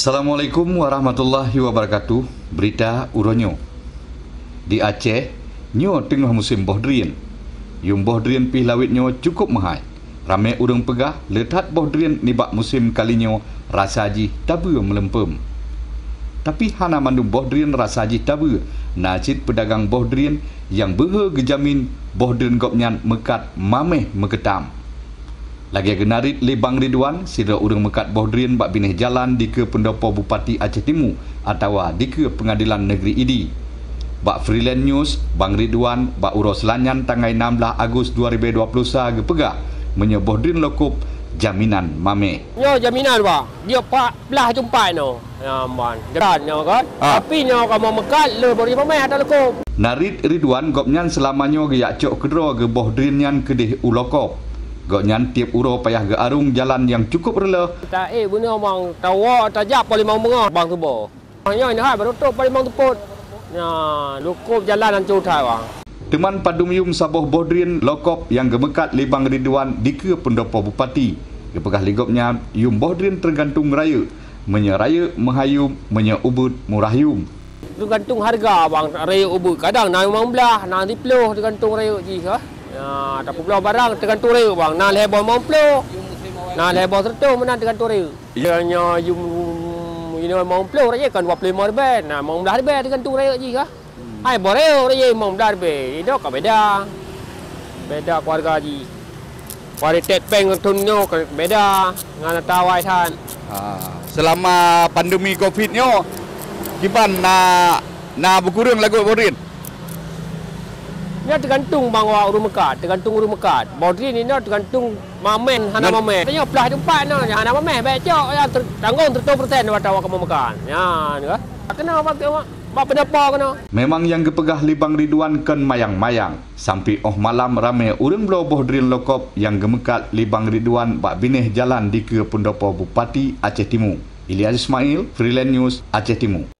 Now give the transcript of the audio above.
Assalamualaikum warahmatullahi wabarakatuh. Berita Uronyo. Di Aceh, nyo tengah musim bohdrian. Yung bohdrian pih lawitnyo cukup mahal. Ramai urang pegah letat bohdrian nibak musim kalinyo rasaji tabu melempem. Tapi hana mandu bohdrian rasaji tabu, najid pedagang bohdrian yang bergejamin bohdrian gopnyan mekat mameh meketam. Lagi genarit Lebang Ridwan, sira urang mekat bohdrian bak bineh jalan di ke pendopo Bupati Aceh Timur atau di ke Pengadilan Negeri Idi. Bak Freelance News, Bang Ridwan bak urus lanyan tanggal 16 Agustus 2020 ge pegah menye bohdrian lokop jaminan mame. Nyo jaminan ba, dia pak belah jumpai no. Ya man, geran nyo kan. Tapi nyo kamu mekat le bori mame ada lokop. Narit Ridwan gopnyan selamanya ge yak cok kedro ge bohdrian nyan kedih ulokop. Goknyan tiap uro payah ke arung jalan yang cukup rela. Tak benar bang, tawa tajak paling mau mengah bang tu bo. Hanya ini hai baru tu paling mau teput. Ya, lukup jalan hancur thai bang. Teman padumyum saboh bohdrian lokop yang gemekat Lebang Ridwan di ke pendopo Bupati. Kepegah ligopnya yum bohdrian tergantung raya. Menyeraya mahayum, menyeubud murahyum. Tergantung harga bang, raya ubud. Kadang nak 15, nak 10 tergantung raya ji ha. Ya, tak pula barang tergantung raya bang. Nak lebih 50. Nak lebih 100 menang tergantung raya. Ianya ini 50 raya kan 25 lebih. Nah, 15 lebih tergantung raya ji kah? Hai boleh raya 15 lebih. Itu kan beda. Beda keluarga ji. Kualitas peng tunyo beda dengan tawai tan. Selama pandemi Covid nyo, gimana na berkurang lagu bohdrian? Ini tergantung bang awak urung mekat, tergantung urung mekat. Bohdrian ini tergantung mamen hana mamen. Tanya belah tempat no, hana mamen becok ya tanggung 100% buat awak kamu mekat. Ya, ni kan. Kena awak bak penapa kena. Memang yang kepegah Lebang Ridwan kan mayang-mayang. Sampai malam ramai urang belo bohdrian lokop yang gemekat Lebang Ridwan bak bineh jalan di ke pendopo Bupati Aceh Timur. Ilyas Ismail, Freelance News, Aceh Timur.